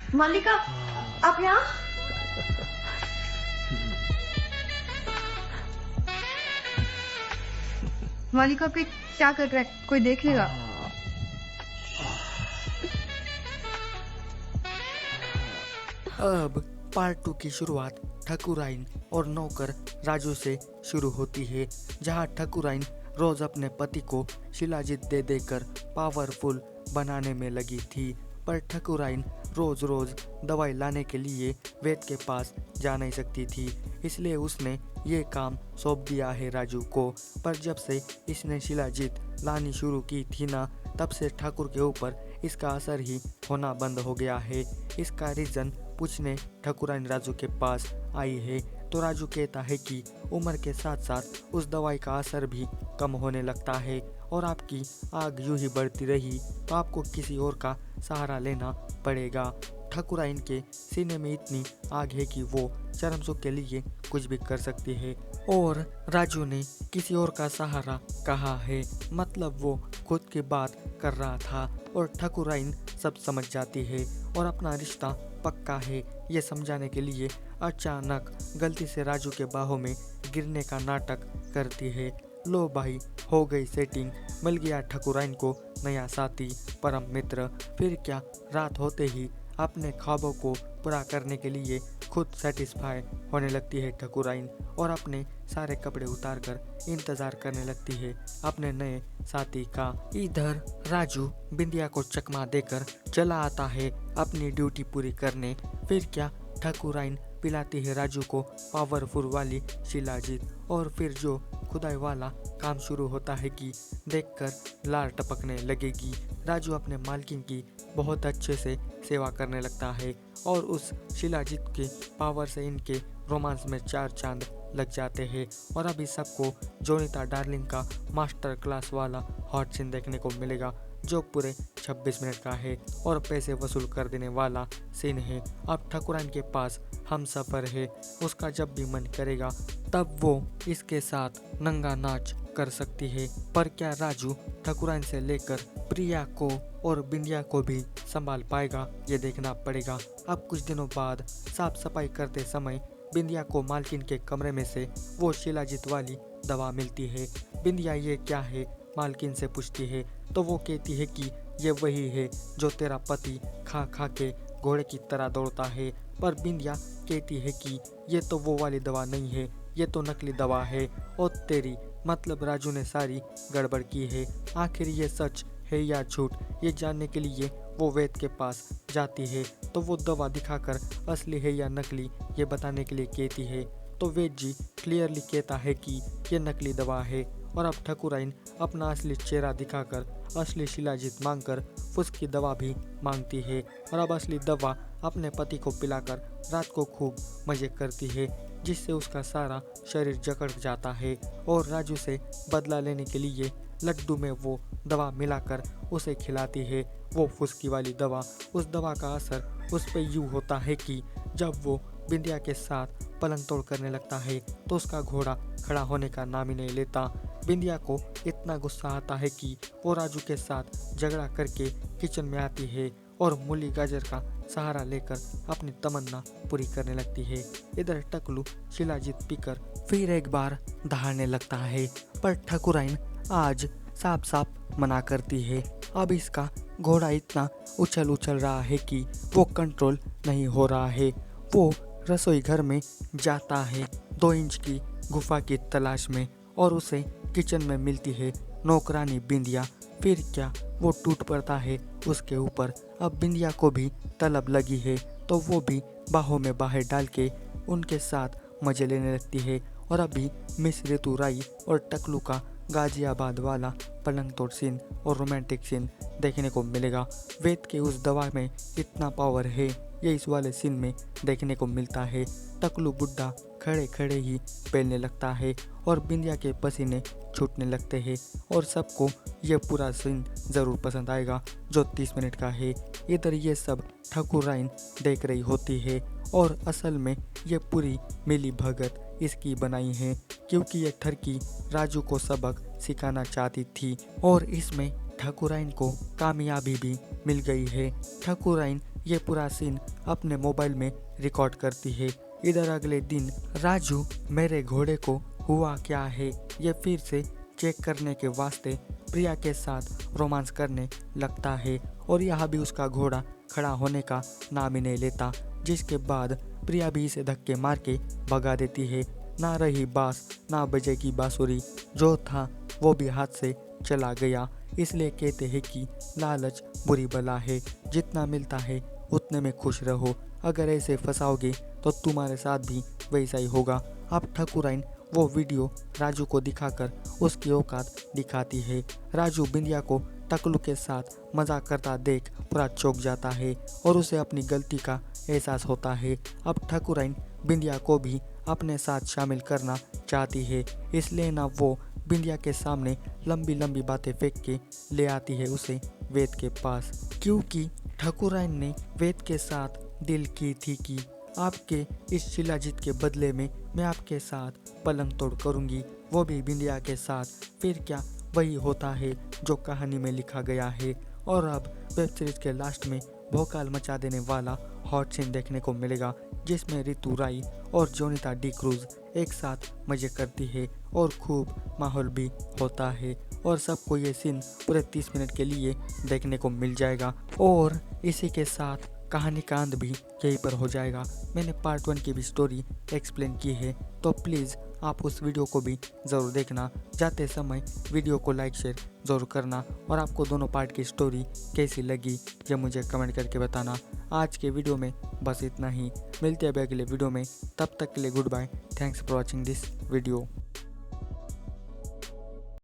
मालिका, आप यहाँ? मालिका पे क्या कर रहा है? कोई देख लेगा। अब पार्ट 2 की शुरुआत ठकुराइन और नौकर राजू से शुरू होती है, जहां ठकुराइन रोज अपने पति को शिलाजीत दे देकर पावरफुल बनाने में लगी थी। पर ठकुराइन रोज रोज दवाई लाने के लिए वैद्य के पास जा नहीं सकती थी, इसलिए उसने ये काम सौंप दिया है राजू को। पर जब से इसने शिलाजीत लानी शुरू की थी ना, तब से ठाकुर के ऊपर इसका असर ही होना बंद हो गया है। इसका रीजन पूछने ठकुराइन राजू के पास आई है, तो राजू कहता है कि उम्र के साथ साथ उस दवाई का असर भी कम होने लगता है, और आपकी आग यूं ही बढ़ती रही तो आपको किसी और का सहारा लेना पड़ेगा। ठकुराइन के सीने में इतनी आग है कि वो चरम सुख के लिए कुछ भी कर सकती है, और राजू ने किसी और का सहारा कहा है, मतलब वो खुद की बात कर रहा था। और ठकुराइन सब समझ जाती है और अपना रिश्ता पक्का है ये समझाने के लिए अचानक गलती से राजू के बाहों में गिरने का नाटक करती है। लो भाई, हो गई सेटिंग, मिल गया ठकुराइन को नया साथी, परम मित्र। फिर क्या, रात होते ही अपने ख्वाबों को पूरा करने के लिए खुद सेटिस्फाई होने लगती है ठकुराइन, और अपने सारे कपड़े उतारकर इंतजार करने लगती है अपने नए साथी का। इधर राजू बिंदिया को चकमा देकर चला आता है अपनी ड्यूटी पूरी करने। फिर क्या, ठकुराइन पिलाती है राजू को पावरफुल वाली शिलाजीत, और फिर जो खुदाई वाला काम शुरू होता है कि देखकर लार टपकने लगेगी। राजू अपने मालकिन की बहुत अच्छे से सेवा करने लगता है, और उस शिलाजीत के पावर से इनके रोमांस में चार चांद लग जाते हैं। और अभी सबको जोनिता डार्लिंग का मास्टर क्लास वाला हॉट सीन देखने को मिलेगा, जो पूरे 26 मिनट का है और पैसे वसूल कर देने वाला सीन है। अब ठकुराइन के पास हम सफ़र है, उसका जब भी मन करेगा तब वो इसके साथ नंगा नाच कर सकती है। पर क्या राजू ठकुराइन से लेकर प्रिया को और बिंदिया को भी संभाल पाएगा, ये देखना पड़ेगा। अब कुछ दिनों बाद साफ सफाई करते समय बिंदिया को मालकिन के कमरे में से वो शिलाजीत वाली दवा मिलती है। बिंदिया ये क्या है मालकिन से पूछती है, तो वो कहती है कि ये वही है जो तेरा पति खा खा के घोड़े की तरह दौड़ता है। पर बिंदिया कहती है कि ये तो वो वाली दवा नहीं है, ये तो नकली दवा है। और तेरी मतलब राजू ने सारी गड़बड़ की है। आखिर ये सच है या झूठ, ये जानने के लिए वो वैद्य के पास जाती है, तो वो दवा दिखाकर असली है या नकली ये बताने के लिए कहती है। तो वैद्य जी क्लियरली कहता है कि ये नकली दवा है, और अब ठकुराइन अपना असली चेहरा दिखाकर असली शिलाजीत मांगकर फुस की दवा भी मांगती है, और अब असली दवा अपने पति को पिलाकर रात को खूब मजे करती है, जिससे उसका सारा शरीर जकड़ जाता है। और राजू से बदला लेने के लिए लड्डू में वो दवा मिलाकर उसे खिलाती है, वो फुसकी वाली दवा। उस दवा का असर उस पर यूँ होता है कि जब वो बिंदिया के साथ पलंग तोड़ करने लगता है तो उसका घोड़ा खड़ा होने का नाम ही नहीं लेता। बिंदिया को इतना गुस्सा आता है कि वो राजू के साथ झगड़ा करके किचन में आती है और मूली गाजर का सहारा लेकर अपनी तमन्ना पूरी करने लगती है। इधर टकलू शिलाजीत पीकर फिर एक बार दहाड़ने लगता है, पर ठकुराइन आज साफ साफ मना करती है। अब इसका घोड़ा इतना उछल उछल रहा है कि वो कंट्रोल नहीं हो रहा है। वो रसोई घर में जाता है 2 इंच की गुफा की तलाश में, और उसे किचन में मिलती है नौकरानी बिंदिया। फिर क्या, वो टूट पड़ता है उसके ऊपर। अब बिंदिया को भी तलब लगी है, तो वो भी बाहों में बाहें डाल के उनके साथ मजे लेने लगती है। और अभी मिस ऋतु राई और टकलू का गाजियाबाद वाला पलंग तोड़ सीन और रोमांटिक सीन देखने को मिलेगा। वेद के उस दवा में इतना पावर है, ये इस वाले सीन में देखने को मिलता है। टकलू बुड्ढा खड़े खड़े ही पेलने लगता है और बिंदिया के पसीने छूटने लगते हैं, और सबको ये पूरा सीन ज़रूर पसंद आएगा जो 30 मिनट का है। इधर ये सब ठकुराइन देख रही होती है, और असल में ये पूरी मिली भगत इसकी बनाई है, क्योंकि ये ठरकी राजू को सबक सिखाना चाहती थी, और इसमें ठकुराइन को कामयाबी भी मिल गई है। ठकुराइन ये पूरा सीन अपने मोबाइल में रिकॉर्ड करती है। इधर अगले दिन राजू मेरे घोड़े को हुआ क्या है ये फिर से चेक करने के वास्ते प्रिया के साथ रोमांस करने लगता है और यहाँ भी उसका घोड़ा खड़ा होने का नाम ही नहीं लेता, जिसके बाद प्रिया भी इसे धक्के मार के भगा देती है। ना रही बांस ना बजेगी बांसुरी, जो था वो भी हाथ से चला गया। इसलिए कहते हैं कि लालच बुरी बला है, जितना मिलता है उतने में खुश रहो, अगर ऐसे फंसाओगे तो तुम्हारे साथ भी वैसा ही होगा। अब ठाकुराइन वो वीडियो राजू को दिखाकर उसकी औकात दिखाती है। राजू बिंदिया को टकलू के साथ मजाक करता देख पूरा चौंक जाता है और उसे अपनी गलती का एहसास होता है। अब ठाकुराइन बिंदिया को भी अपने साथ शामिल करना चाहती है, इसलिए ना वो बिंदिया के सामने लंबी लंबी बातें फेंक के ले आती है उसे वेद के पास, क्योंकि ठाकुराइन ने वेद के साथ डील की थी कि आपके इस शिलाजीत के बदले में मैं आपके साथ पलंग तोड़ करूंगी, वो भी बिंदिया के साथ। फिर क्या वही होता है जो कहानी में लिखा गया है। और अब वेब सीरीज के लास्ट में भौकाल मचा देने वाला हॉट सीन देखने को मिलेगा, जिसमें ऋतु राय और जोनिता डी क्रूज एक साथ मजे करती है और खूब माहौल भी होता है और सबको ये सीन पूरे 30 मिनट के लिए देखने को मिल जाएगा। और इसी के साथ कहानी का अंत भी यहीं पर हो जाएगा। मैंने पार्ट 1 की भी स्टोरी एक्सप्लेन की है, तो प्लीज़ आप उस वीडियो को भी ज़रूर देखना। जाते समय वीडियो को लाइक शेयर ज़रूर करना और आपको दोनों पार्ट की स्टोरी कैसी लगी ये मुझे कमेंट करके बताना। आज के वीडियो में बस इतना ही, मिलते हैं अगले वीडियो में, तब तक के लिए goodbye. Thanks for watching this video.